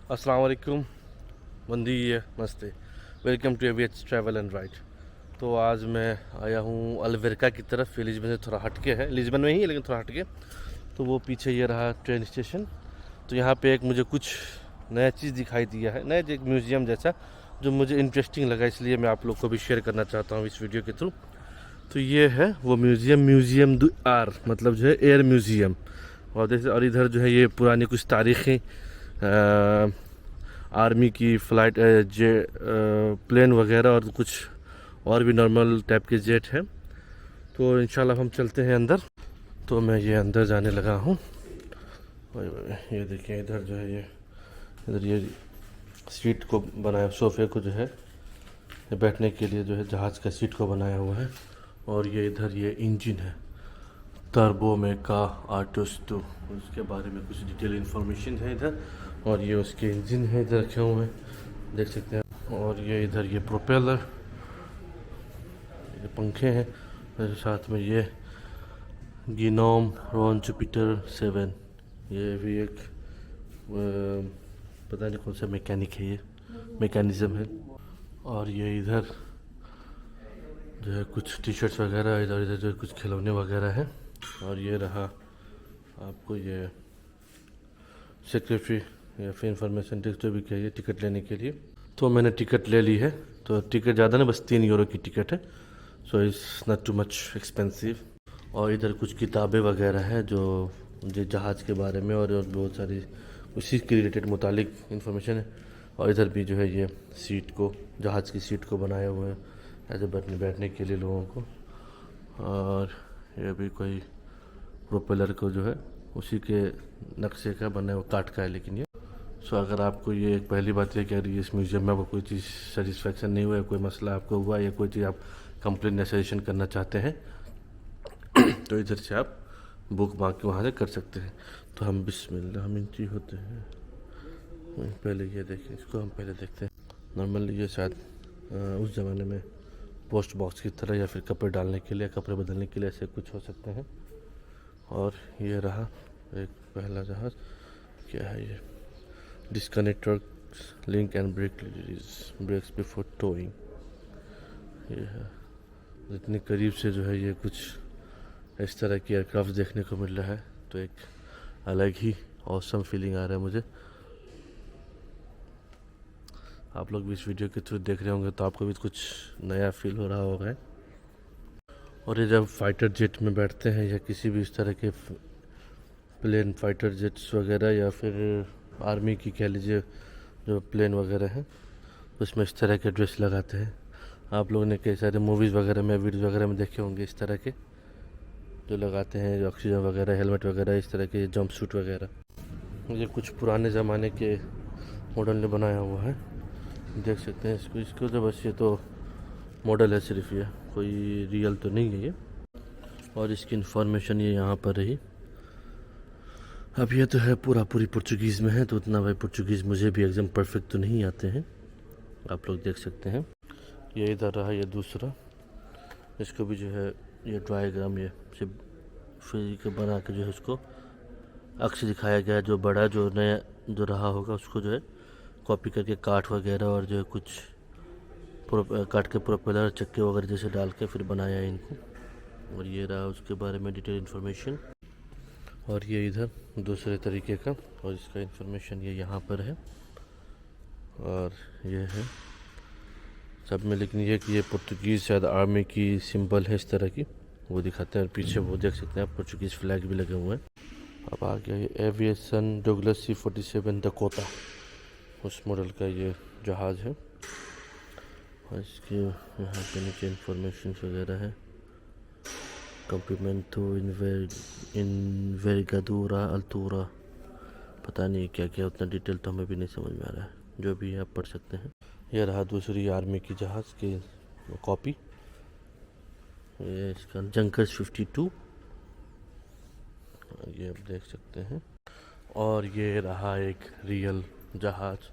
अस्सलाम वालेकुम, बंदी नमस्ते। Welcome to AVH travel and ride. तो आज मैं आया हूँ अल्वेरका की तरफ। ये लिस्बन से थोड़ा हटके है, लिस्बन में ही है लेकिन थोड़ा हटके। तो वो पीछे ये रहा ट्रेन स्टेशन। तो यहाँ पे एक मुझे कुछ नया चीज़ दिखाई दिया है, नया एक म्यूज़ियम जैसा, जो मुझे इंटरेस्टिंग लगा, इसलिए मैं आप लोग को भी शेयर करना चाहता हूँ इस वीडियो के थ्रू। तो ये है वो म्यूज़ियम, म्यूज़ियम दु आर, मतलब जो है एयर म्यूज़ियम। और इधर जो है ये पुरानी कुछ तारीख़ी आर्मी की फ़्लाइट जे प्लेन वगैरह और कुछ और भी नॉर्मल टाइप के जेट हैं। तो इंशाल्लाह हम चलते हैं अंदर। तो मैं ये अंदर जाने लगा हूँ। ये देखिए इधर जो है इधर ये सीट को बनाया, सोफ़े को जो है बैठने के लिए जो है जहाज़ का सीट को बनाया हुआ है। और ये इधर ये इंजन है टर्बो मेका आर्टस 2, उसके बारे में कुछ डिटेल इन्फॉर्मेशन है इधर। और ये उसके इंजन है इधर रखे हुए हैं, देख सकते हैं। और ये इधर ये प्रोपेलर, ये पंखे हैं। और साथ में ये गिनोम रॉन जुपिटर 7, ये भी एक पता नहीं कौन सा मैकेनिक है, ये मैकेनिज़्म है। और ये इधर जो है कुछ टी शर्ट्स वगैरह, इधर इधर जो कुछ खिलौने वगैरह हैं। और ये रहा आपको ये सेक्रेटरी या फिर इंफॉर्मेशन डेस्क जो भी कहिए, टिकट लेने के लिए। तो मैंने टिकट ले ली है। तो टिकट ज़्यादा नहीं, बस 3 यूरो की टिकट है। So it's not too much expensive. और इधर कुछ किताबें वगैरह है जो जहाज़ के बारे में, और बहुत सारी उसी के रिलेटेड मुतालिक इन्फॉर्मेशन है। और इधर भी जो है ये सीट को, जहाज़ की सीट को बनाया हुआ है ऐसे बैठने के लिए लोगों को। और ये भी कोई प्रोपेलर को जो है उसी के नक्शे का बना हुआ, काठ का है लेकिन ये। सो अगर आपको ये एक पहली बात है कि अगर इस म्यूज़ियम में आपको कोई चीज़ सेटिस्फेक्शन नहीं हुआ है, कोई मसला आपको हुआ या कोई चीज़ आप कंप्लेंट या सजेशन करना चाहते हैं तो इधर से आप बुक मांग के वहाँ से कर सकते हैं। तो हम बिस्मिल्लाह हम इंट्री होते हैं। पहले ये देखें, इसको हम पहले देखते हैं। नॉर्मली ये शायद उस ज़माने में पोस्ट बॉक्स की तरह या फिर कपड़े डालने के लिए, कपड़े बदलने के लिए ऐसे कुछ हो सकते हैं। और ये रहा एक पहला जहाज़। क्या है ये? Disconnector link and brakes before towing. ये है, इतने करीब से जो है ये कुछ इस तरह की एयरक्राफ्ट देखने को मिल रहा है, तो एक अलग ही ऑसम फीलिंग आ रहा है मुझे। आप लोग भी इस वीडियो के थ्रू देख रहे होंगे तो आपको भी कुछ नया फील हो रहा होगा। और ये जब फाइटर जेट में बैठते हैं या किसी भी इस तरह के प्लेन, फाइटर जेट्स वगैरह, या फिर आर्मी की कह लीजिए जो प्लेन वगैरह हैं, उसमें इस तरह के ड्रेस लगाते हैं। आप लोगों ने कई सारे मूवीज़ वगैरह में, वीडियोज़ वगैरह में देखे होंगे इस तरह के जो लगाते हैं, जो ऑक्सीजन वगैरह, हेलमेट वगैरह, इस तरह के जंप सूट वगैरह। ये कुछ पुराने ज़माने के मॉडल ने बनाया हुआ है, देख सकते हैं इसको। इसको तो बस ये तो मॉडल है सिर्फ, ये कोई रियल तो नहीं है ये। और इसकी इन्फॉर्मेशन ये यहाँ पर रही। अब ये तो है पूरी पुर्तगीज़ में है, तो उतना भाई पुर्तगीज़ मुझे भी एकदम परफेक्ट तो नहीं आते हैं, आप लोग देख सकते हैं। ये इधर रहा ये दूसरा, इसको भी जो है ये डायग्राम ये से फिर के बना के जो है उसको अक्स दिखाया गया है। जो बड़ा जो नया जो रहा होगा उसको जो है कॉपी करके काठ वगैरह और जो है कुछ काट के प्रोपेलर चक्के वगैरह जैसे डाल के फिर बनाया है इनको। और ये रहा उसके बारे में डिटेल इन्फॉर्मेशन। और ये इधर दूसरे तरीके का, और इसका इन्फॉर्मेशन ये यहाँ पर है। और ये है सब में, लेकिन ये कि ये पुर्तगीज़ शायद आर्मी की सिंबल है इस तरह की, वो दिखाते हैं। और पीछे वो देख सकते हैं आप, पुर्तगीज़ फ्लैग भी लगे हुए हैं। अब आ गया ये एविएशन डगलस C-47 डकोटा, उस मॉडल का ये जहाज़ है। और इसके यहाँ पे नीचे इन्फॉर्मेशन वगैरह है। कम्प्लीमेंटो इनवेरिगादूरा अल्तूरा, पता नहीं क्या क्या, उतना डिटेल तो हमें भी नहीं समझ में आ रहा है, जो भी आप पढ़ सकते हैं। यह रहा दूसरी आर्मी की जहाज़ की कॉपी, ये इसका जंकर्स 52, ये आप देख सकते हैं। और ये रहा एक रियल जहाज़,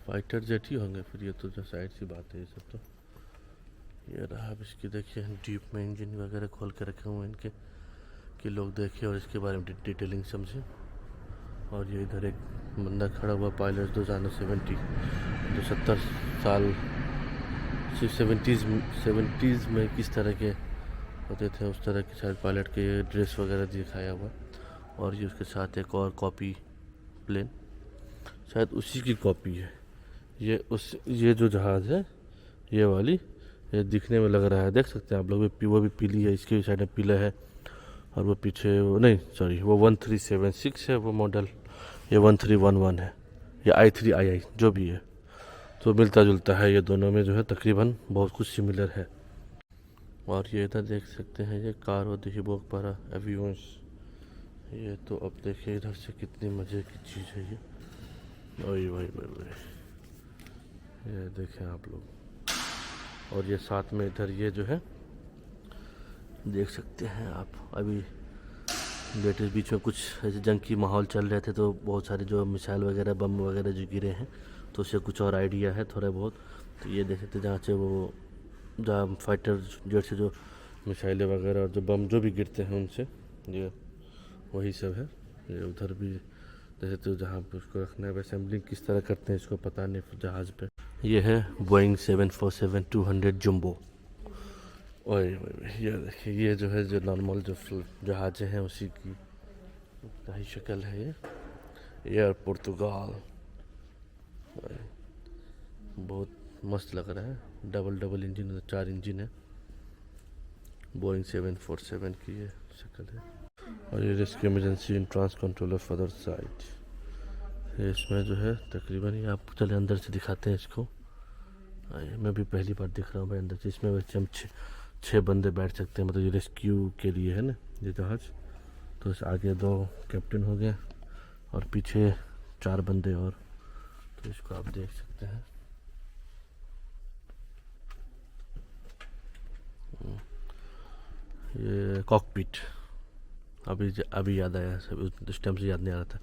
फाइटर जेट ही होंगे फिर, ये तो जो साइड सी बात है ये सब। तो ये रहा, अब इसकी देखिए डीप में इंजन वगैरह खोल के रखे हुए हैं इनके, कि लोग देखें और इसके बारे में डिटेलिंग समझें। और ये इधर एक बंदा खड़ा हुआ पायलट जो जाने 70 जो 70 साल सेवेंटीज़ में किस तरह के होते थे उस तरह के शायद पायलट के ये ड्रेस वगैरह दिखाया हुआ। और ये उसके साथ एक और कॉपी प्लेन, शायद उसी की कॉपी है ये जो जहाज़ है ये वाली, ये दिखने में लग रहा है, देख सकते हैं आप लोग भी, वो भी पीली है, इसके साइड में पीला है। और वो पीछे वो नहीं सॉरी वो 1376 है वो मॉडल, ये 1311 है, ये i3 जो भी है, तो मिलता जुलता है ये दोनों में जो है, तकरीबन बहुत कुछ सिमिलर है। और ये इधर देख सकते हैं ये कार और देखिए बहुत बड़ा एवियंस, ये तो अब देखिए इधर से कितनी मज़े की चीज़ है ये, वही वही वही वही ये देखें आप लोग। और ये साथ में इधर ये जो है देख सकते हैं आप, अभी लेटेस्ट बीच में कुछ ऐसे जंग की माहौल चल रहे थे तो बहुत सारे जो मिसाइल वगैरह बम वगैरह जो गिरे हैं, तो उससे कुछ और आइडिया है थोड़ा बहुत। तो ये देख सकते हैं जहाँ से वो जहाँ फाइटर जेट से जो मिसाइलें वगैरह और जो बम जो भी गिरते हैं उनसे, ये वही सब है। ये उधर भी जैसे तो जहाँ पे उसको रखना है असेंबलिंग किस तरह करते हैं इसको पता नहीं जहाज़ पे। ये है बोइंग 747-200 जंबो। ओए ये देखिए ये जो है जो नॉर्मल जो जहाज़ हैं उसी की ही शक्ल है ये, एयर पुर्तगाल, बहुत मस्त लग रहा है। डबल इंजन, 4 इंजन है, बोइंग 747 की ये शक्ल है। और ये rescue emergency in trans controller further side, इसमें जो है तकरीबन ये आप चले अंदर से दिखाते हैं इसको। मैं भी पहली बार देख रहा हूँ भाई अंदर से। इसमें वैसे हम 6 बंदे बैठ सकते हैं, मतलब ये रेस्क्यू के लिए है ना ये जहाज़। तो इस आगे 2 कैप्टन हो गए और पीछे 4 बंदे और, तो इसको आप देख सकते हैं। ये कॉकपिट अभी याद आया, सब उस टाइम से याद नहीं आ रहा था।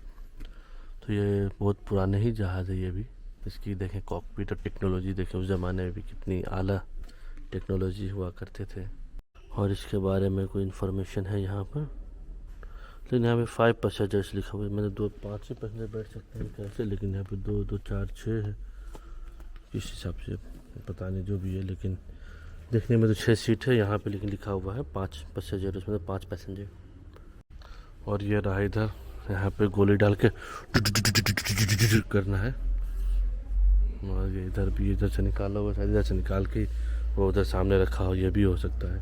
तो ये बहुत पुराने ही जहाज़ है ये भी, इसकी देखें कॉकपिट और टेक्नोलॉजी देखें, उस ज़माने में भी कितनी आला टेक्नोलॉजी हुआ करते थे। और इसके बारे में कोई इन्फॉर्मेशन है यहाँ पर, लेकिन यहाँ पे 5 पैसेंजर्स लिखा हुआ है। मैंने 5 ही पैसेंजर बैठ सकते हैं कैसे, लेकिन यहाँ पे 2 2 4 6 है, किस हिसाब से पता नहीं जो भी है, लेकिन देखने में तो 6 सीट है यहाँ पे, लेकिन लिखा हुआ है 5 पैसेंजर, उसमें तो 5 पैसेंजर। और ये रहा इधर, यहाँ पे गोली डाल के करना है। और ये इधर भी इधर से निकाला हुआ, शायद इधर से निकाल के वो उधर सामने रखा हो, ये भी हो सकता है।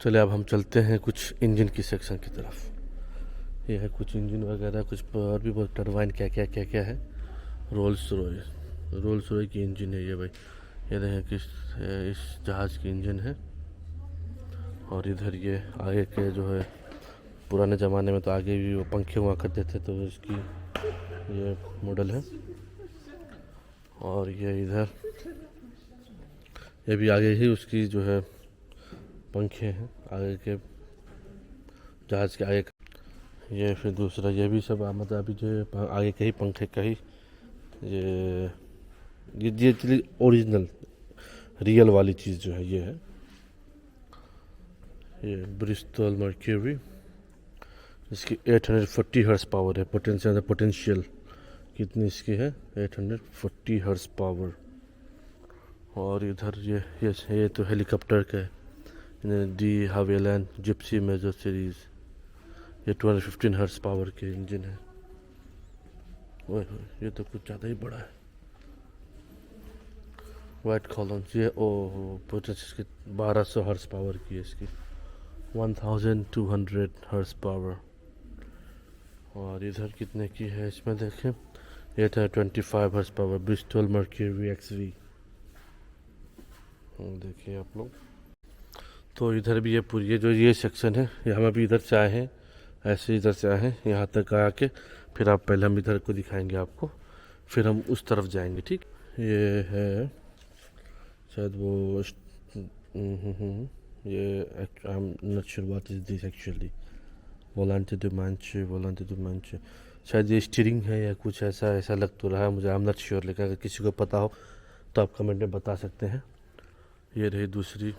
चलिए अब हम चलते हैं कुछ इंजन की सेक्शन की तरफ। ये है कुछ इंजन वगैरह, कुछ और भी बहुत टरबाइन क्या है। रोल्स रॉय की इंजन है ये भाई, ये देखें किस इस जहाज़ की इंजन है। और इधर ये आगे के जो है, पुराने ज़माने में तो आगे भी वो पंखे हुआ करते थे, तो इसकी ये मॉडल है। और ये इधर ये भी आगे ही उसकी जो है पंखे हैं आगे के जहाज़ के आगे। ये फिर दूसरा, ये भी सब मतलब अभी जो आगे के ही पंखे का ही ये एक्चुअली ओरिजिनल रियल वाली चीज़ जो है ये है। ये ब्रिस्टल मर्क्यूरी, इसकी 840 हर्स पावर है। पोटेंशियल कितनी इसकी है, 840 हर्स पावर। और इधर ये तो हेलीकॉप्टर का है, डी हावेलैंड जिप्सी मेजर सीरीज़, ये 215 हर्स पावर के इंजन है। ओए ये तो कुछ ज़्यादा ही बड़ा है। वाइट कॉलम्स, ये पोटेंशियल 1200 हर्स पावर की है इसकी, 1200 हर्स पावर। और इधर कितने की है इसमें देखें, ये था 25 hers power, Bristol mercury XV। देखिए आप लोग। तो इधर भी ये पूरी जो ये सेक्शन है, ये हम अभी इधर से आए हैं, ऐसे इधर से आए हैं यहाँ तक आके, फिर आप पहले हम इधर को दिखाएंगे आपको, फिर हम उस तरफ जाएंगे, ठीक। ये है शायद वो ये I am not sure what is this actually, वोलांटे डू मांचे, शायद ये स्टीयरिंग है या कुछ ऐसा लग तो रहा है मुझे, आई एम नॉट श्योर, लेकिन अगर किसी को पता हो तो आप कमेंट में बता सकते हैं। ये रही दूसरी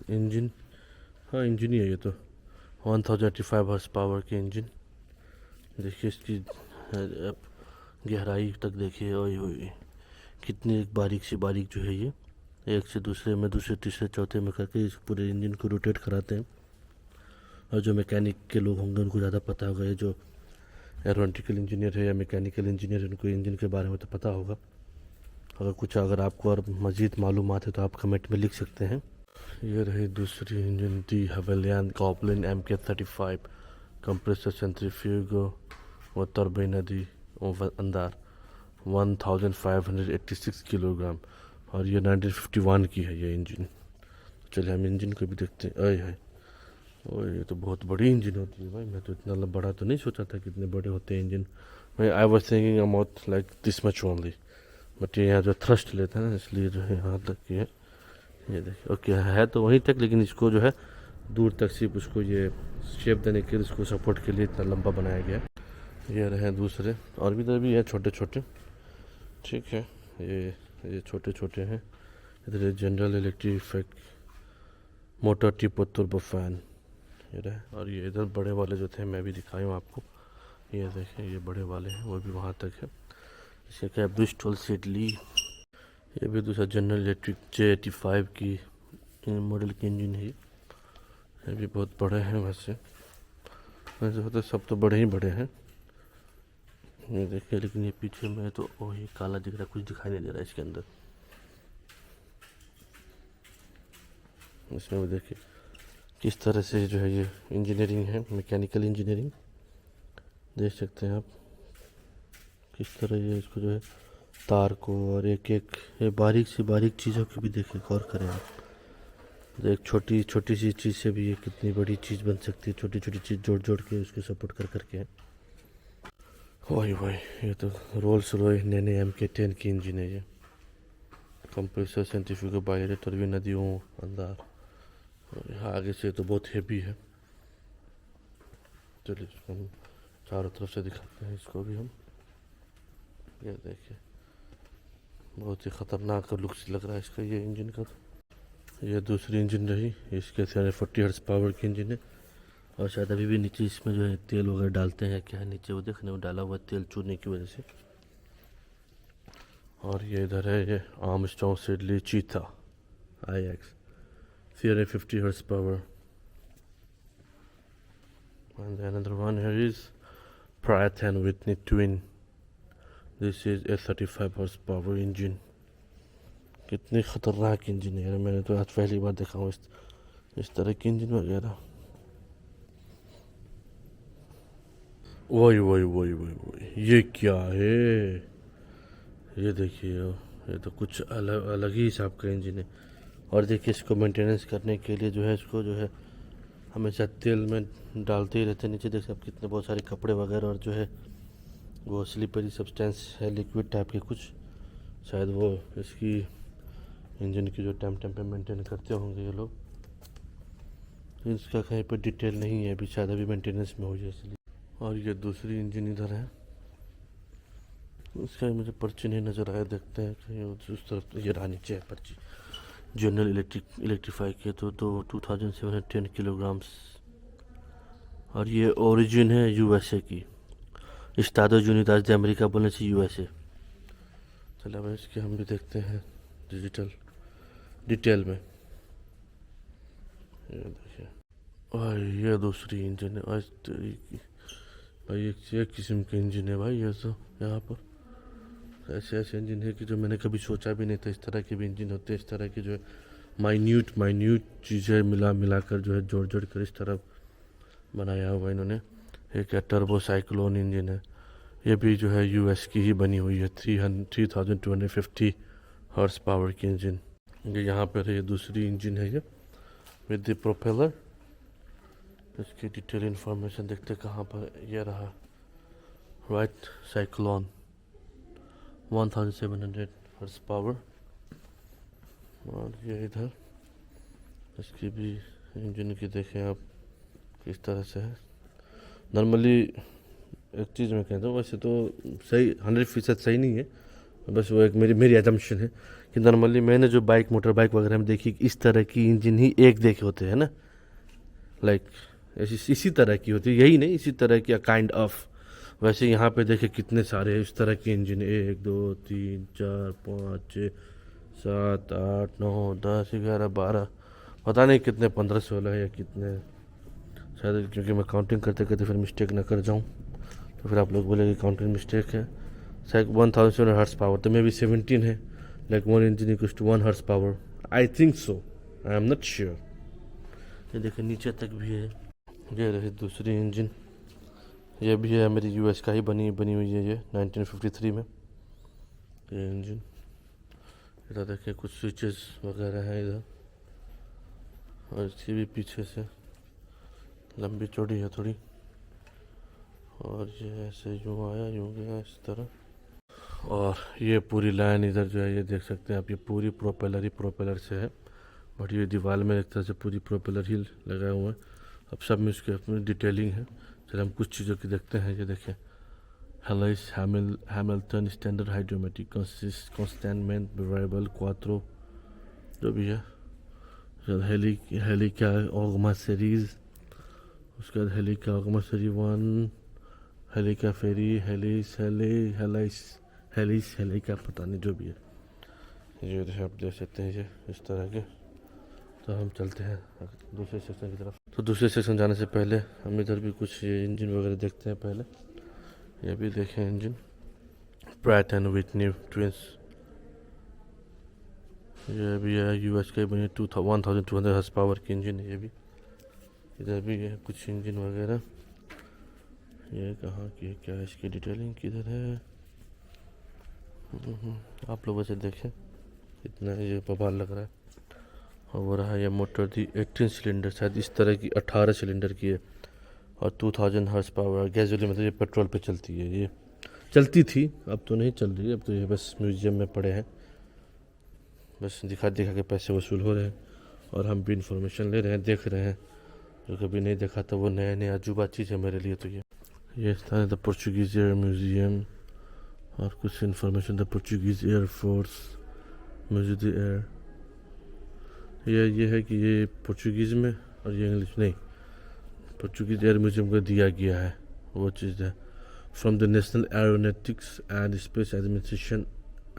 इंजन, हाँ इंजन ही है ये तो, 1085 हॉर्स पावर की इंजन। देखिए इसकी अब गहराई तक देखिए, ओए ओए कितनी एक बारीक सी बारीक जो है ये, एक से दूसरे में, दूसरे तीसरे चौथे में करके इस पूरे इंजन को रोटेट कराते हैं। और जो मैकेनिक के लोग होंगे उनको ज़्यादा पता होगा, ये जो एरोनॉटिकल इंजीनियर है या मैकेनिकल इंजीनियर है उनको इंजन के बारे में तो पता होगा। अगर आपको और मज़ीद मालूमात है तो आप कमेंट में लिख सकते हैं। ये रही दूसरी इंजन, दी हवेलियन गॉबलिन MK35 कंप्रेसर सेंट्रीफ्यूग व टर्बाइन दी अंदार 1586 किलोग्राम, और ये 1951 की है ये इंजन। चलिए हम इंजन को भी देखते हैं। अरे है, और ये तो बहुत बड़ी इंजन होती है भाई, मैं तो इतना बड़ा तो नहीं सोचा था कितने बड़े होते हैं इंजन। मैं I was thinking about like this much only, but ये यहाँ जो थ्रस्ट लेता है ना इसलिए जो है यहाँ तक की है। ये देखिए, ओके है तो वहीं तक, लेकिन इसको जो है दूर तक सिर्फ उसको ये शेप देने के लिए, इसको सपोर्ट के लिए इतना लंबा बनाया गया। ये रहे दूसरे, और भी इधर भी है छोटे छोटे, ठीक है। ये छोटे छोटे हैं। इधर General Electric motor tip turbo fan ये रहे। और ये इधर बड़े वाले जो थे मैं भी दिखाई हूँ आपको, ये देखें ये बड़े वाले हैं, वो भी वहाँ तक है। इसका क्या ब्रिस्टल सिडली, ये भी दूसरा जनरल इलेक्ट्रिक J85 की मॉडल की इंजन है। ये भी बहुत बड़े हैं, वैसे होते सब तो बड़े ही बड़े हैं। ये देखिए, लेकिन ये पीछे में तो वही काला दिख रहा है, कुछ दिखाई नहीं दे रहा है इसके अंदर। इसमें भी देखिए किस तरह से जो है ये इंजीनियरिंग है, मैकेनिकल इंजीनियरिंग देख सकते हैं आप, किस तरह ये इसको जो है तार को और एक एक ये बारीक से बारीक चीज़ों की भी देखें, गौर करें आप। एक छोटी छोटी सी चीज़ से भी ये कितनी बड़ी चीज़ बन सकती है, छोटी छोटी चीज़ जोड़ जोड़ के उसको सपोर्ट कर करके। वही ये तो रोल्स रॉय नैने MK10 की इंजन है ये, कंप्रेसर सेंट्रीफ्यूगल बायलेटर टर्बाइन नदियों अंदर। आगे से तो बहुत हेवी है। चलिए इसको हम चारों तरफ से दिखाते हैं, इसको भी हम। ये देखिए बहुत ही ख़तरनाक लुक्स लग रहा है इसका ये इंजन का। तो ये दूसरी इंजन रही, इसके 340 हॉर्स पावर की इंजन है। और शायद अभी भी नीचे इसमें जो है तेल वगैरह डालते हैं, क्या है नीचे वो देखने में डाला हुआ तेल चूरने की वजह से। और ये इधर है ये आर्मस्ट्रांग सिडली चीता IX 350 horse power. And another one here is Pratt and Whitney twin. This is a 35 horse power engine. कितनी ख़तरनाक इंजन है यार, मैंने तो आज पहली बार देखा हूँ इस तरह की इंजन वगैरह। वही ये क्या है, ये देखिए, ये तो कुछ अलग अलग ही हिसाब का इंजन है। और देखिए इसको मेंटेनेंस करने के लिए जो है इसको जो है हमेशा तेल में डालते ही रहते हैं। नीचे देखिए आप कितने बहुत सारे कपड़े वगैरह, और जो है वो स्लिपरी सब्सटेंस है, लिक्विड टाइप के कुछ, शायद वो इसकी इंजन की जो टाइम पे मेंटेन करते होंगे ये लोग। इसका कहीं पर डिटेल नहीं है अभी, शायद अभी मेंटेनेंस में हो जाए इसलिए। और ये दूसरी इंजन इधर है, उसका मुझे पर्ची नहीं नज़र आया, देखते हैं कहीं उस तरफ। ये रहा नीचे है पर्ची, जनरल इलेक्ट्रीफाई के तो 2710 किलोग्राम्स। और ये ओरिजिन है USA की, Estados Unidos de अमेरिका बोलने से USA। चलो अब इसके हम भी देखते हैं डिटेल में। ये देखिए, और ये दूसरी इंजन है, आज भाई एक किस्म के इंजन है भाई। ये तो यहाँ पर ऐसे इंजन है कि जो मैंने कभी सोचा भी नहीं था इस तरह के भी इंजन होते हैं। इस तरह की जो है माइन्यूट चीज़ें मिलाकर जो है जोड़ कर इस तरह बनाया हुआ इन्होंने। एक टर्बो साइक्लोन इंजन है, ये भी जो है US की ही बनी हुई है, 3250 हॉर्स पावर की इंजन। ये यहाँ पर ये दूसरी इंजन है ये विद द प्रोपेलर। इसकी डिटेल इंफॉर्मेशन देखते कहाँ पर, ये रहा राइट साइक्लोन 1700 हॉर्स पावर। और ये इधर इसकी भी इंजन की देखें आप किस तरह से है। नॉर्मली एक चीज़ मैं कहता हूँ, वैसे तो सही 100% सही नहीं है, बस वो एक मेरी एजम्पशन है कि नॉर्मली मैंने जो मोटर बाइक वगैरह में देखी इस तरह की इंजन ही एक देखे होते हैं ना, लाइक इसी तरह की होती है, यही नहीं इसी तरह की काइंड ऑफ। वैसे यहाँ पे देखिए कितने सारे इस तरह के इंजन, 1 2 3 4 5 6 7 8 9 10 11 12, पता नहीं कितने, 15 16 या कितने शायद, क्योंकि मैं काउंटिंग करते करते फिर मिस्टेक ना कर जाऊँ, तो फिर आप लोग बोलेंगे काउंटिंग मिस्टेक है। शायद 1700 हर्स पावर, तो मे भी 17 है, like 1 engine equals to 1 horse power, I think so, I am not sure. ये देखिए नीचे तक भी है। ये रही दूसरी इंजन, ये भी है मेरी यूएस का ही बनी हुई है, ये 1953 में ये इंजन। इधर देखिए कुछ स्विचेस वगैरह हैं इधर, और इसकी भी पीछे से लंबी चौड़ी है थोड़ी, और ये ऐसे यूँ आया यूँ गया इस तरह। और ये पूरी लाइन इधर जो है ये देख सकते हैं आप, ये पूरी प्रोपेलर ही प्रोपेलर से है, बट ये दीवार में एक तरह से पूरी प्रोपेलर ही लगाए हुए हैं। अब सब में इसकी अपनी डिटेलिंग है। चलिए हम कुछ चीज़ों की देखते हैं। ये देखें, हेलाइस हैमिल्टन स्टैंडर्ड हाइड्रोमेटिक कॉन्स्टेंटमेंट वेरिएबल क्वात्रो जो भी है, हेलिका ओगमा सीरीज़, उसके बाद हेलिका ओगमा सीरीज 1, हेलिका फेरी, हेलिस हेलिका पता नहीं जो भी है। ये आप देख सकते हैं ये इस तरह के। तो हम चलते हैं दूसरे सेक्शन की तरफ। तो दूसरे सेक्शन जाने से पहले हम इधर भी कुछ ये इंजन वगैरह देखते हैं पहले। ये भी देखें engine, Pratt and Whitney twins, ये भी है यूएस के बनी 1200 हॉर्स पावर की इंजन है ये भी। इधर भी है कुछ इंजन वगैरह, ये कहाँ की क्या है, इसकी डिटेलिंग किधर है, आप लोग वैसे देखें कितना ये बवाल लग रहा है। और वो रहा ये मोटर थी 18 सिलेंडर, शायद इस तरह की 18 सिलेंडर की है, और 2000 हॉर्स पावर गैसोलीन, मतलब ये पेट्रोल पे चलती है। ये चलती थी, अब तो नहीं चल रही है, अब तो ये बस म्यूजियम में पड़े हैं, बस दिखा के पैसे वसूल हो रहे हैं, और हम भी इंफॉर्मेशन ले रहे हैं, देख रहे हैं। जो कभी नहीं देखा था वो नया नया अजूबा चीज़ है मेरे लिए। तो ये स्थान है द पोर्चुगीज एयर म्यूजियम, और कुछ information the Portuguese air force museum the air. ये है कि ये पोर्चुगीज़ में, और ये इंग्लिश नहीं, पोर्चुगीज एयर म्यूजियम को दिया गया है वो चीज़ है। From the National Aeronautics and Space Administration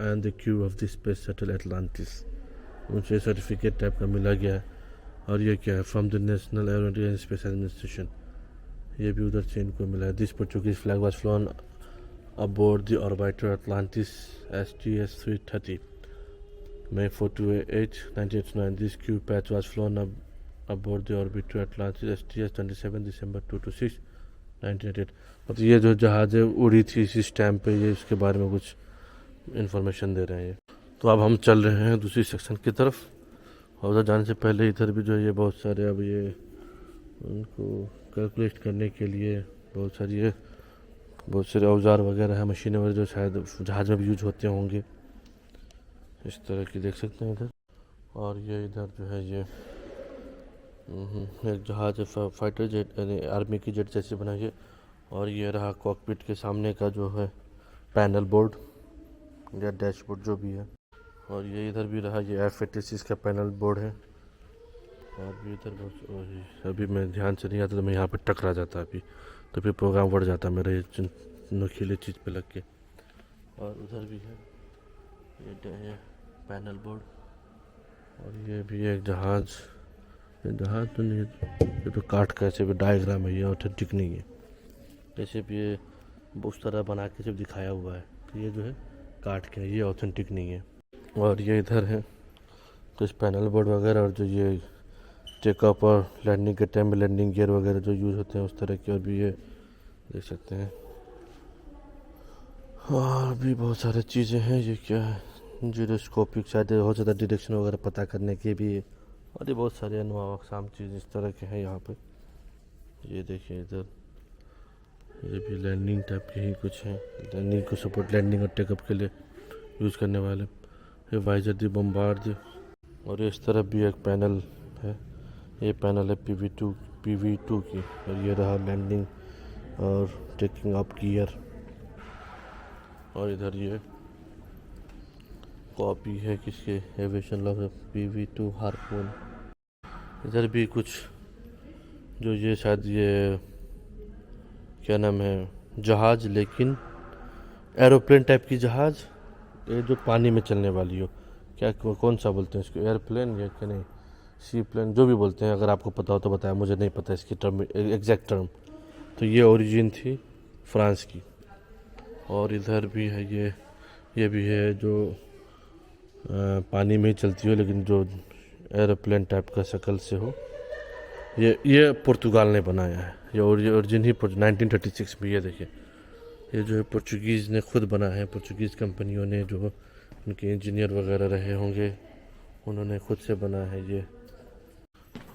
and the crew of the space shuttle Atlantis, उनसे सर्टिफिकेट टाइप का मिला गया है। और ये क्या है, from the National Aeronautics and Space Administration, ये भी उधर से इनको मिला है। This Portuguese flag was flown aboard the orbiter Atlantis STS 330 May 4 to 8, 1989. This crew patch was flown aboard the orbiter Atlantis STS 27 December 2 to 6, 1988। मतलब ये जो जहाज़ है उड़ी थी इस टाइम पे, ये इसके बारे में कुछ इन्फॉर्मेशन दे रहे हैं ये। तो अब हम चल रहे हैं दूसरी सेक्शन की तरफ, और उधर जाने से पहले इधर भी जो है ये बहुत सारे, अब ये उनको कैलकुलेट करने के लिए बहुत सारे औजार वगैरह हैं, मशीनें वगैरह जो शायद जहाज़ में भी यूज होते होंगे, इस तरह की देख सकते हैं इधर। और ये इधर जो है ये एक जहाज़ है, फाइटर जेट, यानी आर्मी की जेट जैसे बनाई है। और ये रहा कॉकपिट के सामने का जो है पैनल बोर्ड या डैशबोर्ड जो भी है। और ये इधर भी रहा ये F-86 का पैनल बोर्ड है। और भी इधर अभी मैं ध्यान से नहीं आता तो मैं यहाँ पे टकरा जाता अभी, तो फिर प्रोग्राम बढ़ जाता मेरा ये नोकीले चीज़ पे लग के। और उधर भी है ये पैनल बोर्ड, और ये भी एक जहाज़ तो नहीं, ये तो काट का ऐसे भी डायग्राम है, ये ऑथेंटिक नहीं है, जैसे भी ये उस तरह बना के सिर्फ दिखाया हुआ है, तो ये जो है काट के, ये ऑथेंटिक नहीं है। और ये इधर है तो इस पैनल बोर्ड वगैरह, और जो ये टेकअप और लैंडिंग के टाइम में लैंडिंग गियर वगैरह जो यूज़ होते हैं उस तरह के, और भी ये देख सकते हैं। और भी बहुत सारी चीज़ें हैं। ये क्या है, जीरोस्कोपिक, शायद हो जाता है डायरेक्शन वगैरह पता करने के भी, और ये बहुत सारे अनवा अकसाम चीज़ इस तरह के हैं यहाँ पे। ये देखिए इधर, ये भी लैंडिंग टाइप के ही कुछ हैं, लैंडिंग को सपोर्ट, लैंडिंग और टेकअप के लिए यूज़ करने वाले। ये वाइजर दी बम्बार्ड, और इस तरफ भी एक पैनल है, ये पैनल है PV2 की। और ये रहा लैंडिंग और टेकिंग ऑफ गियर। और इधर ये कॉपी है किसके, एविएशन लॉग PV2 हार्पून। इधर भी कुछ जो ये शायद ये क्या नाम है, जहाज़, लेकिन एरोप्लेन टाइप की जहाज़, ये जो पानी में चलने वाली हो, क्या कौन सा बोलते हैं इसको, एयरप्लेन या क्या, नहीं सी प्लेन, जो भी बोलते हैं, अगर आपको पता हो तो बताया, मुझे नहीं पता इसकी टर्म, एग्जैक्ट टर्म। तो ये ओरिजिन थी फ्रांस की। और इधर भी है ये भी है जो पानी में ही चलती हो, लेकिन जो एरोप्लेन टाइप का शक्ल से हो। ये पुर्तगाल ने बनाया है, ये ओरिजिन ही 1936 में। ये देखिए, ये जो है पोर्चुगीज़ ने खुद बनाया है, पोर्चुगीज़ कंपनियों ने, जो उनके इंजीनियर वगैरह रहे होंगे, उन्होंने खुद से बनाया है ये।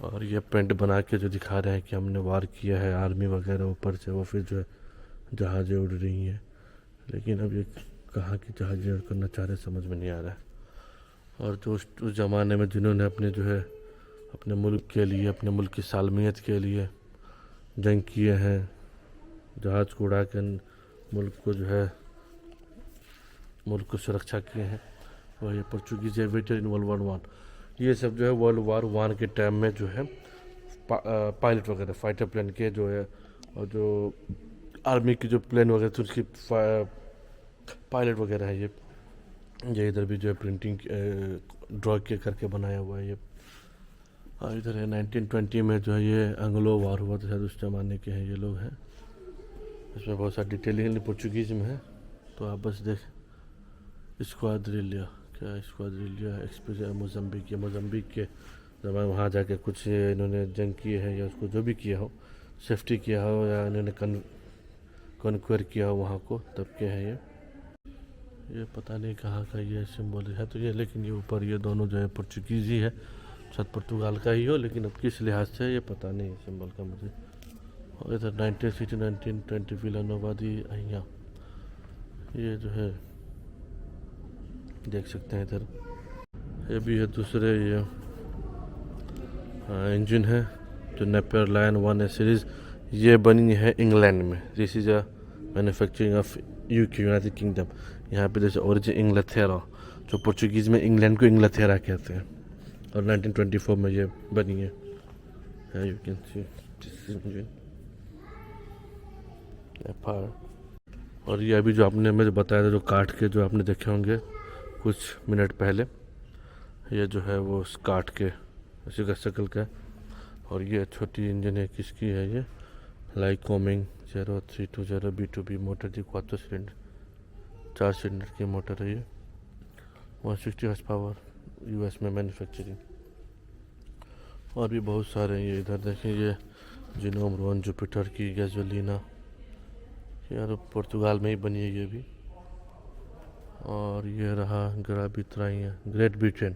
और ये पेंट बना के जो दिखा रहे हैं कि हमने वार किया है, आर्मी वगैरह ऊपर से, वो फिर जो है जहाज़ें उड़ रही हैं। लेकिन अब ये कहाँ की जहाज़ें करना चाह रहे समझ में नहीं आ रहा है। और जो उस ज़माने में जिन्होंने अपने जो है अपने मुल्क के लिए, अपने मुल्क की सालमियत के लिए जंग किए हैं, जहाज़ को उड़ा कर मुल्क को जो है मुल्क को सुरक्षा किए हैं, वही Portuguese aviator in world war 1। ये सब जो है वर्ल्ड वार 1 के टाइम में जो है पायलट वगैरह, फाइटर प्लेन के जो है, और जो आर्मी की जो प्लेन वगैरह थी उसकी पायलट वगैरह है। ये इधर भी जो है प्रिंटिंग ड्रॉ के करके बनाया हुआ है ये। और इधर है 1920 में जो है ये एंग्लो वार हुआ था, शायद उस जमाने के हैं ये लोग हैं। इसमें बहुत सारी डिटेलिंग पोर्चुगीज़ में है, तो आप बस देख। स्क्वाड्रिलिया, क्या स्क्वाड्रिलिया एक्सपीरियंस मोज़म्बिक के जब वहाँ जाके कुछ इन्होंने जंग किए हैं, या उसको जो भी किया हो, सेफ्टी किया हो, या इन्होंने कॉन्क्वेर किया हो वहाँ को, तब के है ये पता नहीं कहाँ का ये सिंबल है। तो ये, लेकिन ये ऊपर ये दोनों जो है पोर्चुगीज़ ही है, शायद पुर्तगाल का ही हो, लेकिन अब किस लिहाज से ये पता नहीं सिंबल का मुझे। और इधर 1960 1920 विला नोवा दी अहिया, ये जो है देख सकते हैं इधर। ये भी है दूसरे ये इंजन है, जो नेपियर लायन 1A सीरीज़, ये बनी है इंग्लैंड में। This is a manufacturing of UK, United kingdom. यहाँ पे जैसे ओरिजिन इंग्लथेरा, जो पोर्चुगीज़ में इंग्लैंड को इंग्लथेरा कहते हैं, और 1924 में ये बनी है। You can see this engine. और ये अभी जो आपने मुझे बताया था, जो काट के जो आपने देखे होंगे कुछ मिनट पहले, ये जो है वो काट के उसी का शक्ल का है। और ये छोटी इंजन है, किसकी है ये, लाइकोमिंग 0320 B2B मोटर जी, 4 सिलेंडर 4 सिलेंडर की मोटर है ये, 160 हॉर्स पावर, यूएस में मैन्युफैक्चरिंग। और भी बहुत सारे हैं ये। इधर देखें, ये जिनोम रोन जुपिटर की गैसोलीना, यार पुर्तगाल में ही बनी है ये भी। और ये रहा ग्रेट ब्रिटेन,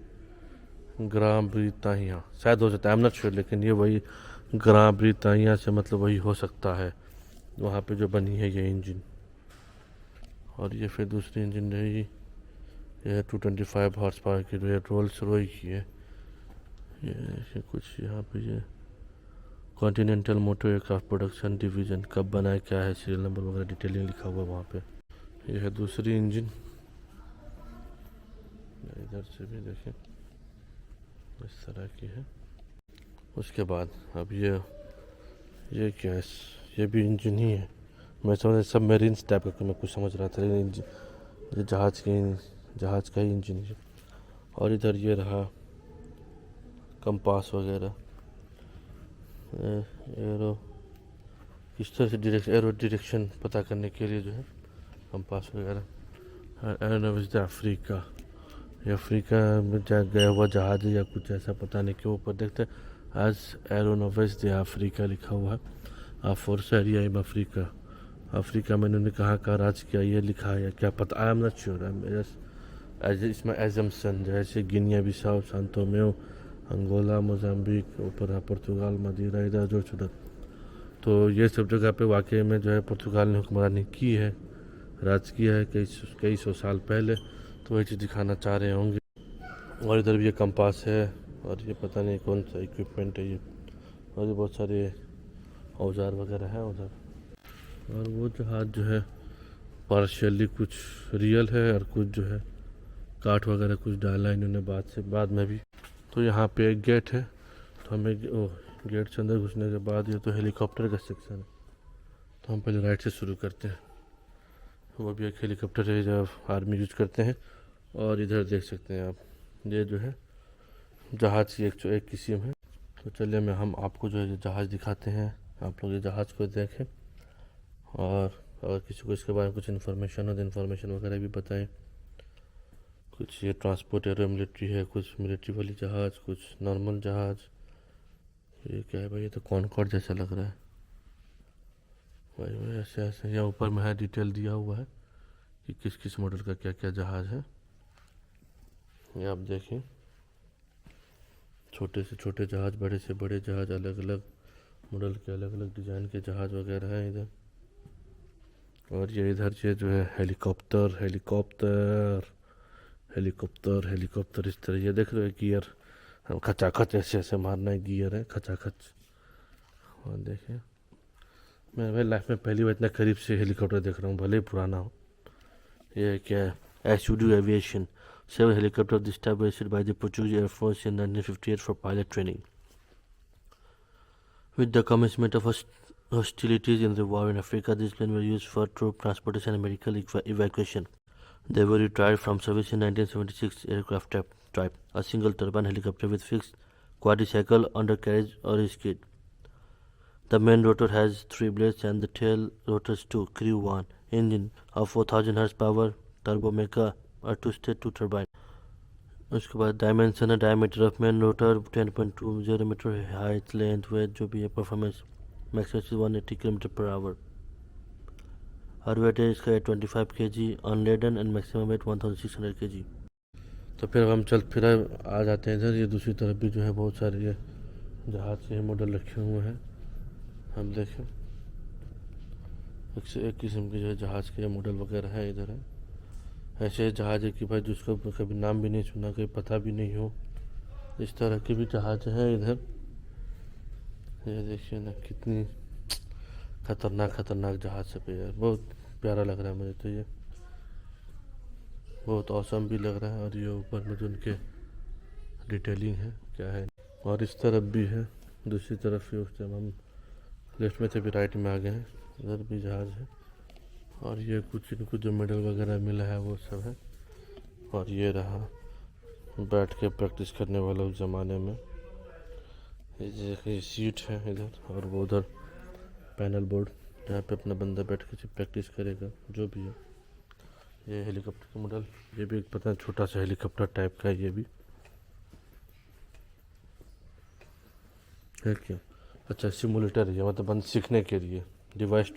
ग्राम ब्रितानिया शायद हो सकता है, आई एम नॉट श्योर, लेकिन ये वही ग्राम ब्रितानिया से मतलब वही हो सकता है, वहाँ पे जो बनी है ये इंजन। और ये फिर दूसरी इंजन रही, ये 225 हॉर्स पावर की, ये रोल्स रॉय की है। ये कुछ यहाँ पे ये continental motor aircraft production division, कब बनाया, क्या है, सीरियल नंबर वगैरह डिटेलिंग लिखा हुआ है वहाँ पे। ये है दूसरी इंजन, इधर से भी देखें इस तरह की है। उसके बाद अब ये क्या है, ये भी इंजन ही है। मैं समझ सब मेरीन्स टाइप का मैं कुछ समझ रहा था, लेकिन ये जहाज़ का ही इंजन है। और इधर ये रहा कंपास वगैरह, एरो किस तरह से एरो डायरेक्शन पता करने के लिए जो है कंपास वगैरह। एरोनॉविस अफ्रीका, ये अफ्रीका में गया हुआ जहाज़ या कुछ ऐसा, पता नहीं क्यों ऊपर देखते आज एरोनॉविस दे अफ्रीका लिखा हुआ है। फोर्स एरिया इन अफ्रीका में इन्होंने कहाँ राज किया, ये लिखा है या क्या पता, आई एम नॉट श्योर। इसमें एजम्पशन जैसे गिनिया बिसाओ, सांतोमेओ, अंगोला, मोजाम्बिक, ऊपर पुर्तगाल, मदीरा, इधर जो छुटक। तो ये सब जगह पे वाकई में जो है पुर्तगाल ने हुक्मरानी की है, राज किया है कई सौ साल पहले, तो वही चीज़ दिखाना चाह रहे होंगे। और इधर भी ये कंपास है, और ये पता नहीं कौन सा इक्विपमेंट है ये, और ये बहुत सारे औजार वगैरह हैं उधर। और वो जहाज़ जो है पार्शियली कुछ रियल है, और कुछ जो है काठ वगैरह कुछ डाला इन्होंने बाद में भी। तो यहाँ पे एक गेट है, तो हमें गेट से अंदर घुसने के बाद ये तो हेलीकॉप्टर का सेक्शन है, तो हम पहले राइट से शुरू करते हैं। वो भी एक हेलीकॉप्टर है जो आर्मी यूज करते हैं। और इधर देख सकते हैं आप, ये जो है जहाज़ की एक किस्म है। तो चलिए हम आपको जो है ये जहाज़ दिखाते हैं, आप लोग ये जहाज़ को देखें। और अगर किसी को इसके बारे में कुछ इन्फॉर्मेशन हो तो इन्फॉर्मेशन वगैरह भी बताएं। कुछ ये ट्रांसपोर्ट एरो मिलिट्री है, कुछ मिलिट्री वाली जहाज़, कुछ नॉर्मल जहाज़। ये क्या है भाई, ये तो कॉनकॉर्ड जैसा लग रहा है भाई ऐसे ऐसे। यहाँ ऊपर में है डिटेल दिया हुआ है कि किस किस मॉडल का क्या क्या जहाज़ है। ये आप देखें, छोटे से छोटे जहाज़, बड़े से बड़े जहाज़, अलग अलग मॉडल के अलग अलग डिज़ाइन के जहाज़ वगैरह हैं इधर। और ये इधर ये जो है हेलीकॉप्टर हेलीकॉप्टर हेलीकॉप्टर हेलीकॉप्टर इस तरह। ये देख रहे हो गियर, हम खचाखच ऐसे ऐसे मारना है, गियर है खचाखच। और देखें, मैं भाई लाइफ में पहली बार इतना करीब से हेलीकॉप्टर देख रहा हूँ, भले ही पुराना हो। ये क्या है, एसयूडी aviation, 7 helicopters this type were issued by the Portuguese Air Force in 1958 for pilot training. With the commencement of hostilities in the war in Africa, these planes were used for troop transportation and medical evacuation. They were retired from service in 1976 aircraft type, a single turbine helicopter with fixed quadricycle undercarriage or skid. The main rotor has 3 blades and the tail rotors 2. Crew 1. Engine of 4000 horsepower, turbo mecha, or two-stage 2 turbine. उसके बाद dimension है, diameter of main rotor 10.20 metre है, height length weight जो भी है, performance maximum 180 kilometre per hour. और weight है इसका 25 kg unladen and maximum weight 1600 kg। तो फिर हम फिर आ जाते हैं इधर। ये दूसरी तरफ भी जो है बहुत सारे ये जहाज़ के मॉडल रखे हुए हैं। हम देखें, एक से एक किस्म के जो है जहाज़ के मॉडल वगैरह है इधर है। ऐसे जहाज़ है कि भाई जिसको कभी नाम भी नहीं सुना, कभी पता भी नहीं हो, इस तरह के भी जहाज़ हैं इधर। ये देखिए ना, कितनी खतरनाक खतरनाक जहाज़ सब है यार, बहुत प्यारा लग रहा है मुझे तो, ये बहुत औसम भी लग रहा है। और ये ऊपर में जो उनके डिटेलिंग है क्या है। और इस तरफ भी है, दूसरी तरफ ही, उस टाइम हम लेफ्ट में थे भी राइट में आ गए हैं, इधर भी जहाज़ है। और ये कुछ इनको जो मेडल वगैरह मिला है वो सब है। और ये रहा बैठ के प्रैक्टिस करने वाला उस ज़माने में, ये सीट है इधर। और वो उधर पैनल बोर्ड जहाँ पे अपना बंदा बैठ के प्रैक्टिस करेगा जो भी है। ये हेलीकॉप्टर का मॉडल, ये भी एक पता है छोटा सा हेलीकॉप्टर टाइप का है ये भी है क्या। अच्छा, सिमुलेटर है ये, मतलब बंद सीखने के लिए डिवाइस।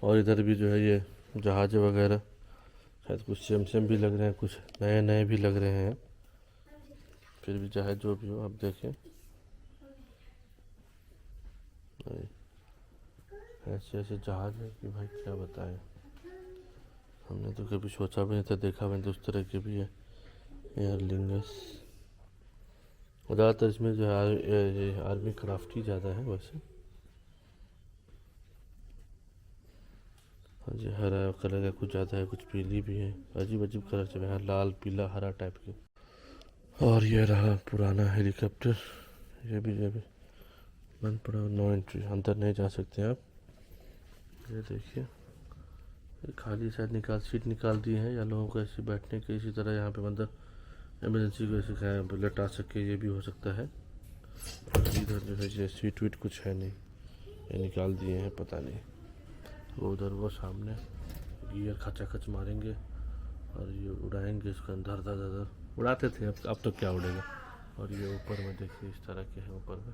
और इधर भी जो है ये जहाज वगैरह, शायद कुछ सेम सेम भी लग रहे हैं, कुछ नए नए भी लग रहे हैं। फिर भी चाहे जो भी हो, आप देखें ऐसे ऐसे जहाज है कि भाई क्या बताएं। हमने तो कभी सोचा भी नहीं था, देखा भी नहीं था उस तरह के भी है। एयर लिंगस, ज़्यादातर इसमें जो है आर्मी क्राफ्ट ही ज़्यादा है वैसे। हाँ जी, हरा कलर का कुछ ज़्यादा है, कुछ पीली भी है, अजीब अजीब कलर से है, लाल पीला हरा टाइप के। और ये रहा पुराना हेलीकॉप्टर, ये भी बंद पड़ा, नो एंट्री, अंदर नहीं जा सकते आप। ये देखिए, ये खाली शायद सीट निकाल दी है, या लोगों को ऐसे बैठने के इसी तरह यहाँ पे मतलब इमरजेंसी को ऐसे लेटा सके, ये भी हो सकता है। इधर जो है ये सीट वीट कुछ है नहीं, ये निकाल दिए हैं, पता नहीं। वो उधर वो सामने गियर खचाखच मारेंगे और ये उड़ाएंगे इसको अंदर धर धर उड़ाते थे, अब तो क्या उड़ेगा। और ये ऊपर में देखिए इस तरह के है ऊपर में,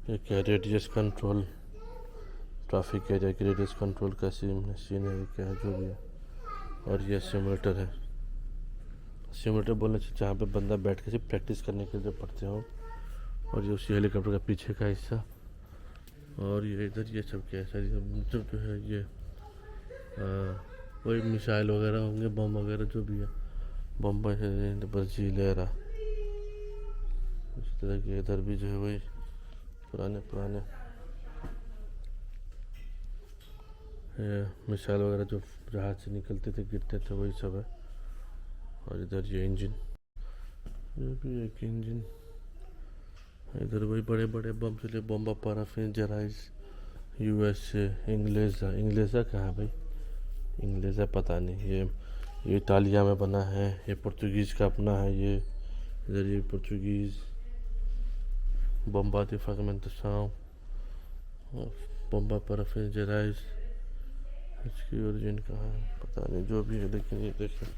ये क्या रेडियस कंट्रोल, ट्रैफिक एरिया की रेडियस कंट्रोल का मशीन है क्या है जो भी है। और ये सिमुलेटर है, सिमुलेटर बोलने से जहाँ पे बंदा बैठ के सिर्फ प्रैक्टिस करने के लिए पढ़ते हो। और ये उसी हेलीकॉप्टर का पीछे का हिस्सा। और ये इधर ये सब क्या है, सर मतलब जो है ये वही मिसाइल वगैरह होंगे, बम वगैरह जो भी है, बम्बई से ब्राज़ील एरा इस तरह के। इधर भी जो है वही पुराने मिसाइल वगैरह जो जहाज से निकलते थे गिरते थे, वही सब है। और इधर ये इंजन, ये भी एक इंजन। इधर वही बड़े बड़े बम चले, बम्बा पैराफिन जेराइज यूएसए, इंग्लेज़ा कहाँ है भाई? इंग्लेज़ा पता नहीं। ये इटालिया में बना है, ये पुर्तगीज़ का अपना है, ये इधर ये पुर्तगीज़ बम्बा दी फ्रेगमेंटेशन बम्बा परफेजराइज। इसकी ओरिजिन कहाँ है पता नहीं, जो भी है। लेकिन ये देखिए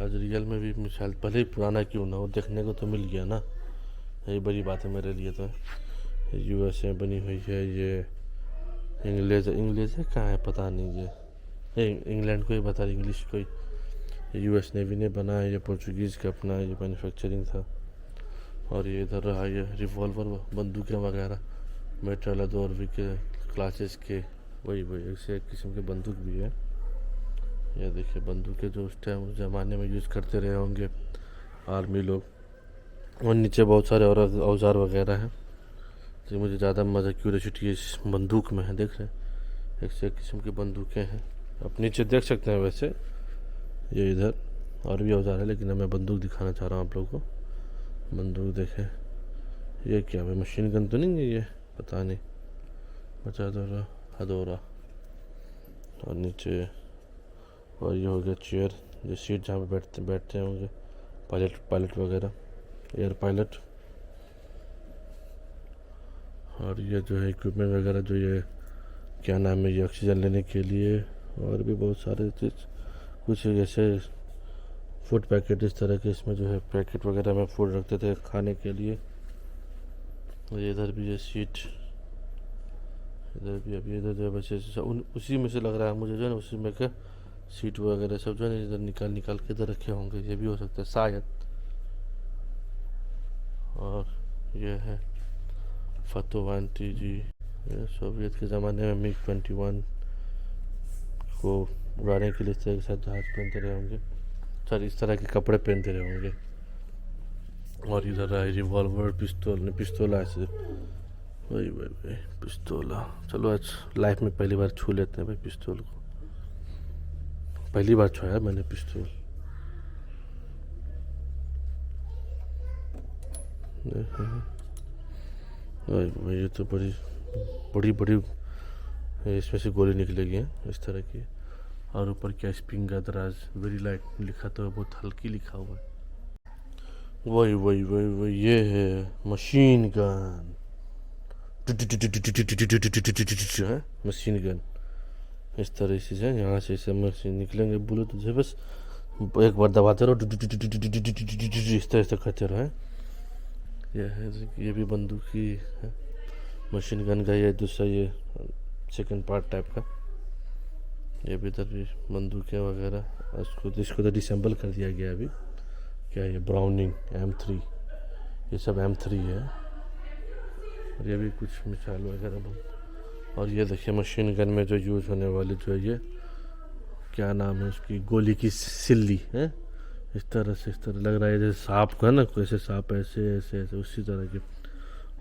आज रियल में भी मिसाइल, भले ही पुराना क्यों ना हो, देखने को तो मिल गया ना, यही बड़ी बात है मेरे लिए तो। यूएसए में बनी हुई है ये। इंग्लेज़ा कहाँ है पता नहीं। ये इंग्लैंड को ही बता रही, इंग्लिश को ही। यूएस नेवी ने बनाया, ये पुर्तगीज़ का अपना ये मैन्युफैक्चरिंग था। और ये इधर रहा ये रिवॉल्वर बंदूकें वगैरह, मेटल अदोरवी के क्लासेस के, वही ऐसे एक किस्म के बंदूक भी है। ये देखिए बंदूकें जो उस टाइम उस ज़माने में यूज़ करते रहे होंगे आर्मी लोग। और नीचे बहुत सारे और औजार वगैरह हैं। तो मुझे ज़्यादा मज़ा क्यूरियोसिटी इस बंदूक में है। देख रहे हैं एक से एक किस्म की बंदूकें हैं। आप नीचे देख सकते हैं। वैसे ये इधर और भी औजार है, लेकिन मैं बंदूक दिखाना चाह रहा हूँ आप लोगों को। बंदूक देखें, ये क्या है? मशीन गन तो नहीं है ये? पता नहीं। बचा दो हदोरा। और नीचे और ये हो गया चेयर, ये सीट जहाँ पे बैठते होंगे पायलट वगैरह, एयर पायलट। और ये जो है इक्विपमेंट वगैरह, जो ये क्या नाम है, ये ऑक्सीजन लेने के लिए। और भी बहुत सारे चीज़, कुछ जैसे फूड पैकेट इस तरह के, इसमें जो है पैकेट वगैरह में फूड रखते थे खाने के लिए। और इधर भी ये सीट, इधर भी अभी इधर जो है बच्चे उसी में से लग रहा है मुझे, जो है ना उसी में का सीट वगैरह सब जो है ना इधर निकाल के इधर रखे होंगे। ये भी हो सकता है शायद। और ये है फतोवान जी, ये सोवियत के ज़माने में MiG-21 को उड़ाने के लिए इस तरह के साथ जहाज़ पहनते रहे होंगे, सर इस तरह के कपड़े पहनते रहे होंगे। और इधर रहा रिवॉल्वर, पिस्तौल ऐसे, वही पिस्तौला। चलो आज लाइफ में पहली बार छू लेते हैं भाई पिस्तौल को। पहली बार छुआ मैंने पिस्तौल। वही ये तो बड़ी इसमें से गोली निकलेगी इस तरह की। और ऊपर क्या स्प्रिंग दराज वेरी लाइट लिखा, तो बहुत हल्की लिखा हुआ है। वही ये है मशीन गन। मशीन गन इस तरह से है, यहाँ से ऐसे मशीन निकलेंगे बोले तो बस एक बार दबाते रहो, इस तरह से करते रहो। ये है, ये भी बंदूक की है, मशीन गन का। ये दूसरा ये सेकंड पार्ट टाइप का। ये भी इधर भी बंदूकें वगैरह। इसको तो डिसेंबल कर दिया गया अभी। क्या ये ब्राउनिंग M3, ये सब M3 है। और ये भी कुछ मिसाइल वगैरह। और ये देखिए मशीन गन में जो यूज़ होने वाली जो है ये क्या नाम है उसकी, गोली की सिल्ली है। इस तरह लग रहा है जैसे सांप का ना, कैसे सांप ऐसे उसी तरह के।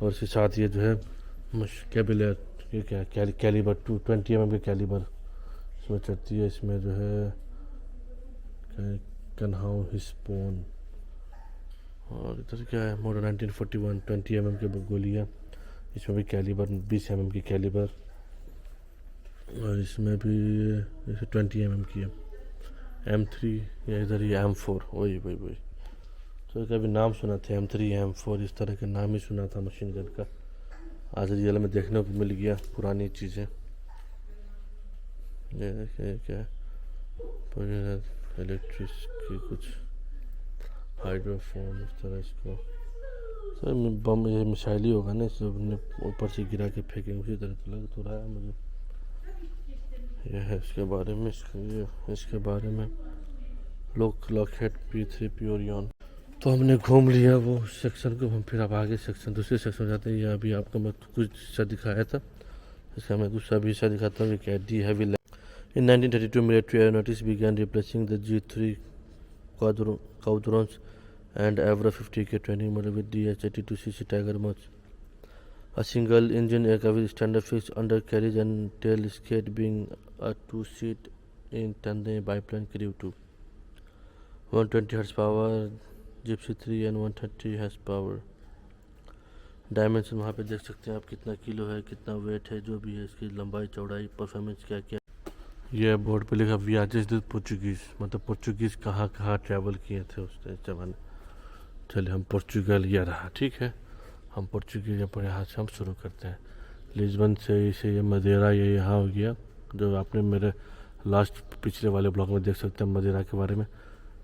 और इसके साथ ये जो है कैबिलेट, ये क्या कैलिबर 220 mm के कैलिबर इसमें चलती है। इसमें जो है कन्हाउ हिस्पोन। और इधर क्या है, मॉडल 1941 20 mm के गोलियाँ। इसमें भी कैलिबर 20 mm की कैलिबर। और इसमें भी जैसे 20 mm की है M3। या इधर ये M4, वही तो कभी नाम सुना था M3 M4, इस तरह के नाम ही सुना था मशीन गन का। आज रियल में देखने को मिल गया पुरानी चीज़ें। ये देखिए क्या इलेक्ट्रिक की कुछ हाइड्रोफोन इस तरह इसको। सर बम ये मिसाइल ही होगा ना, इसे ऊपर से गिरा के फेंकेंगे, उसी तरह तो लग तो रहा है मुझे। यह है इसके बारे में, इसके बारे में लॉकहेड P3 ओरियन। तो हमने घूम लिया वो सेक्शन को, हम फिर अब आगे दूसरे सेक्शन जाते हैं। या अभी आपको मैं कुछ हिस्सा दिखाया था, इसका मैं दूसरा भी हिस्सा दिखाता हूँ। क्या D heavy. In 1932, military aeronautics began replacing the G3 Caudrons and Avro 50K training model with DH-82cc Tiger Much, a single-engine aircraft with standard fixed undercarriage and tail skate, being a two-seat in tandem biplane Crew 2. 120 horsepower Gypsy 3 and 130 horsepower dimension वहाँ पे देख सकते हैं आप, कितना kilo है, कितना wait है, जो भी है, इसकी लंबाई चौड़ाई परफॉर्मेंस क्या क्या। ये बोर्ड पे लिखा वियाजेस द पोर्चुगीज़, मतलब पोर्चुगीज़ कहाँ कहाँ ट्रैवल किए थे उस जमाने। चलिए हम पोर्चुगल ये रहा, ठीक है, हम पोर्चुगीज पर यहाँ से हम शुरू करते हैं। लिस्बन से इसे ये मदेरा ये यहाँ हो गया, जो आपने मेरे लास्ट पिछले वाले ब्लॉग में देख सकते हैं मदेरा के बारे में।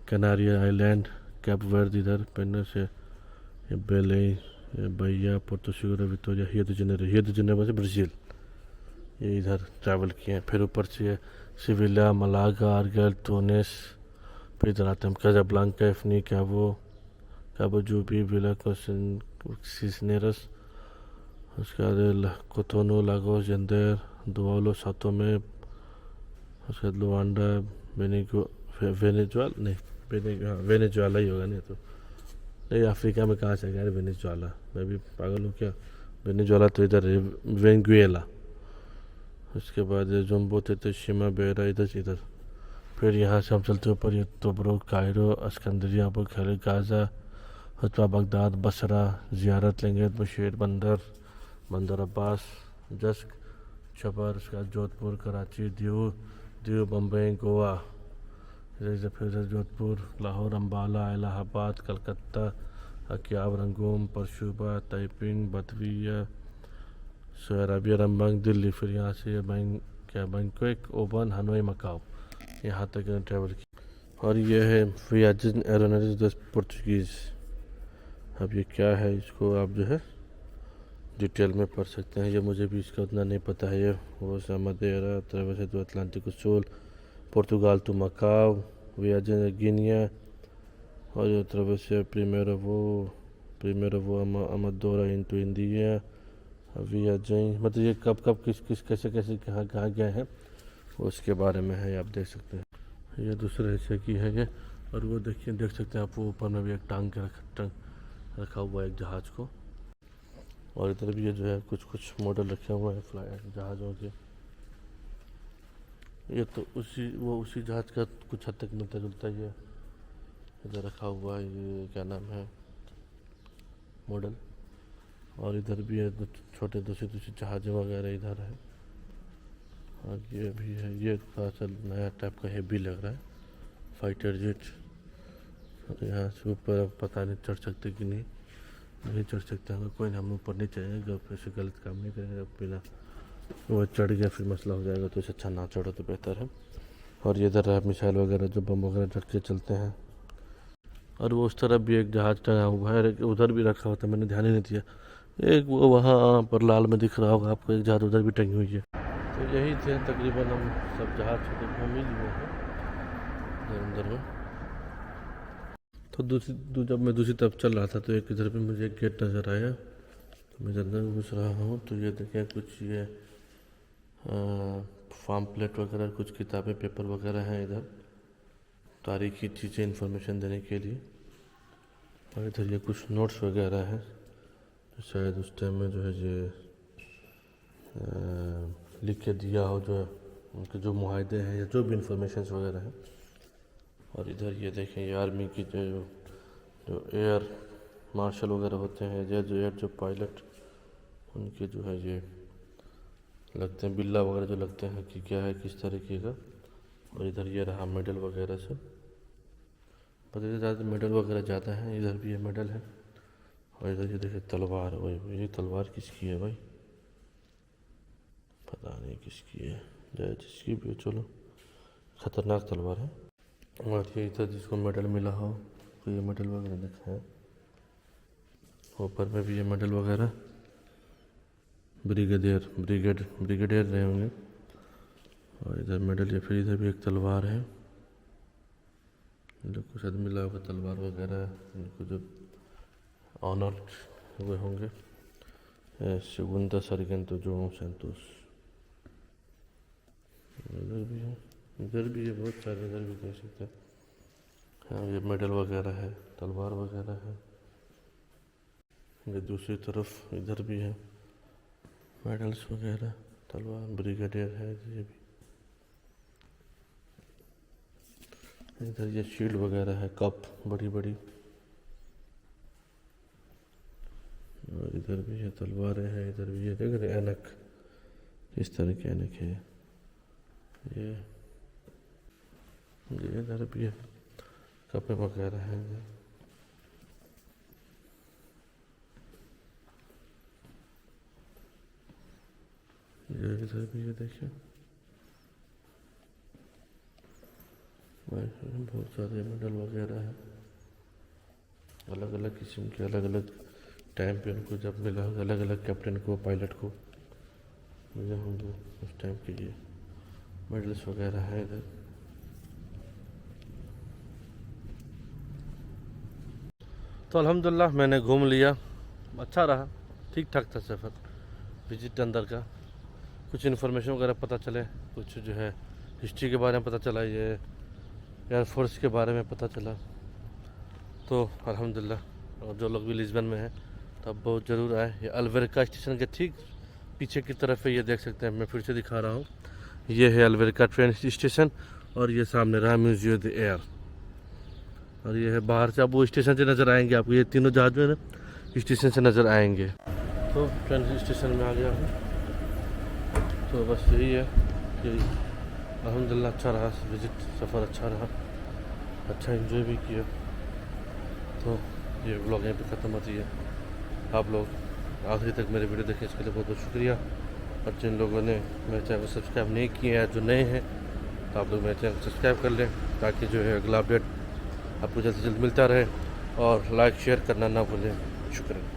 कनारी आइलैंड, कैप वर्ड इधर, पेनर से ये बेले, ये भैया, पोर्तो सिगोरा, विक्टोरिया, हियो द जेनेरो से ब्राज़ील, ये इधर ट्रैवल किए हैं। फिर ऊपर से ये सिविला, मलागा, आर्गल, टूनिस, फिर इधर आते हैं काज़ाब्लांका, एफनी, काबो जूबी, विला सिस्नेरस, उसके बाद कोतोनो, लागोस, जंदेर, दुआलो, सातो में, उसके बाद लुआंडा, वेनेजुएला ही होगा, नहीं तो नहीं अफ्रीका में कहाँ से गया वेनेजुएला, मैं भी पागल हूँ क्या, वेनेजुएला तो इधर है, वेनेजुएला। उसके बाद जम्बो थे शिमा बेरा इधर। फिर यहाँ से हम चलते ऊपर, ये तोब्रुक, कायरो, अस्कंदरिया, अबू खैर, गाज़ा, हतवा, बगदाद, बसरा, ज़ियारत लेंगे, बशीर, बंदर अब्बास, जस्क, छबर, उसके बाद जोधपुर, कराची, दीव, बम्बई, गोवा, फिर जोधपुर, लाहौर, अम्बाला, इलाहाबाद, कलकत्ता, अकियाब, रंगून, परशुबा, ताइपिंग, बतविया, सऊदी अरबिया, रंबंग, दिल्ली। फिर यहाँ से बैंकॉक, ओबन, हनोई, मकाओ, यहाँ तक ट्रैवल की। और ये है वियाजेस एरोनॉटिक्स द पोर्चुगीज़। अब ये क्या है, इसको आप जो है डिटेल में पढ़ सकते हैं, ये मुझे भी इसका उतना नहीं पता है। ये वो मदेरा, ट्रेवस टू अटलांटिक सूल, पुर्तगाल टू मकाओ, वियाजेस गिनिया, और ये ट्रेवस प्रीमेरो वो अमदोरा इनटू इंडिया, वियाजेस, मतलब ये कब कब किस कैसे कैसे कहाँ कहाँ गए हैं उसके बारे में है, आप देख सकते हैं। ये दूसरे हिस्से की है ये। और वो देखिए, देख सकते हैं आप, वो ऊपर में भी एक टांग रखा हुआ है एक जहाज़ को। और इधर भी ये जो है कुछ मॉडल रखे हुए हैं फ्लाई जहाज़ों के। ये तो उसी जहाज़ का कुछ हद तक मिलता जुलता ये इधर रखा हुआ है, ये क्या नाम है, मॉडल। और इधर भी है छोटे दूसरी जहाज़ें वगैरह इधर है। और ये भी है, ये थोड़ा सा नया टाइप का हेवी लग रहा है, फाइटर जेट। और यहाँ से ऊपर पता नहीं चढ़ सकते कि नहीं चढ़ सकते हैं, कोई नहीं, हम ऊपर नहीं चढ़ेंगे, जब ऐसे गलत काम नहीं करेंगे, जब बिना वो चढ़ गया फिर मसला हो जाएगा, तो इससे अच्छा ना चढ़ो तो बेहतर है। और ये इधर मिसाइल वगैरह जो बम वगैरह रख के चलते हैं। और वो उस तरफ भी एक जहाज़ टंगा हुआ है, उधर भी रखा हुआ था, मैंने ध्यान ही नहीं दिया। एक वो वहाँ पर लाल में दिख रहा होगा आपको, एक जहाज़ उधर भी टंगी हुई है। तो यही थे तकरीबन, हम सब जहाज़ से घूम ही लिए हैं अंदर में। तो जब मैं दूसरी तरफ चल रहा था तो एक इधर पे मुझे एक गेट नज़र आया, तो मैं अंदर घुस रहा हूँ, तो ये देखें कुछ ये फार्म प्लेट वगैरह, कुछ किताबें, पेपर वगैरह हैं इधर, तारीखी चीज़ें इन्फॉर्मेशन देने के लिए। और इधर ये कुछ नोट्स वगैरह हैं, तो शायद उस टाइम में जो है ये लिख के दिया हो, जो उनके जो मुआहदे हैं या जो भी इन्फॉर्मेशन वगैरह हैं। और इधर ये देखें, ये आर्मी की जो एयर मार्शल वगैरह होते हैं, जो पायलट, उनके जो है ये लगते हैं बिल्ला वगैरह जो लगते हैं कि क्या है किस तरीके का। और इधर ये रहा मेडल वगैरह सब, पता है ज़्यादा मेडल वगैरह ज़्यादा है, इधर भी ये मेडल है। और इधर ये देखिए तलवार, वही ये तलवार किसकी है भाई, पता नहीं किसकी है, चाहे जिसकी भी, चलो ख़तरनाक तलवार है। और ये इधर जिसको मेडल मिला हो, तो ये मेडल वगैरह देखा है, ऊपर में भी ये मेडल वगैरह, ब्रिगेडियर रहे होंगे। और इधर मेडल, या फिर इधर भी एक तलवार है, जो कुछ शायद मिला होगा तलवार वगैरह, इनको जो ऑनर हुए होंगे, सेगुंदा सार्जेंटो जोन सैंतोस। इधर भी है बहुत सारे, इधर भी देख सकते हैं। हाँ, ये मेडल वगैरह है, तलवार वगैरह है। ये दूसरी तरफ इधर भी है मेडल्स वगैरह, तलवार, ब्रिगेडियर है ये भी। इधर ये शील्ड वगैरह है, कप बड़ी बड़ी। और इधर भी तलवारें हैं, इधर भी ये देख रहे ऐनक, इस तरह के ऐनक है। ये इधर भी है, कपड़े वगैरह हैं। ये इधर भी ये देखिए, बहुत सारे मेडल वगैरह है, अलग अलग किस्म के, अलग अलग टाइम पे उनको जब मिला, अलग अलग कैप्टन को, पायलट को मिले होंगे उस टाइम के लिए मेडल्स वगैरह है इधर। तो अल्हम्दुलिल्लाह मैंने घूम लिया, अच्छा रहा, ठीक ठाक था सफ़र, विजिट अंदर का। कुछ इन्फॉर्मेशन वगैरह पता चले, कुछ जो है हिस्ट्री के बारे में पता चला, ये एयरफोर्स के बारे में पता चला। तो अल्हम्दुलिल्लाह, और जो लोग भी लिस्बन में हैं तब बहुत ज़रूर आए। ये अल्वेरिका स्टेशन के ठीक पीछे की तरफ है, ये देख सकते हैं, मैं फिर से दिखा रहा हूँ। ये है अल्वेरिका ट्रेन स्टेशन और ये सामने रहा म्यूजियम द एयर, और ये है बाहर से, अब वो स्टेशन से नज़र आएंगे आपको, ये तीनों जहाज जो है ना स्टेशन से नज़र आएंगे। तो ट्रेन स्टेशन में आ गया हूँ, तो बस यही है कि अल्हम्दुलिल्लाह अच्छा रहा विज़िट, सफ़र अच्छा रहा, अच्छा एंजॉय भी किया। तो ये व्लॉग यहीं पे ख़त्म होती है। आप लोग आखिरी तक मेरे वीडियो देखें, इसके लिए बहुत बहुत शुक्रिया। और जिन लोगों ने मेरे चैनल को सब्सक्राइब नहीं किए हैं, जो नए हैं, तो आप लोग मेरे चैनल को सब्सक्राइब कर लें, ताकि जो है अगला अपडेट आपको जल्द से जल्द मिलता रहे। और लाइक शेयर करना ना भूलें। शुक्रिया।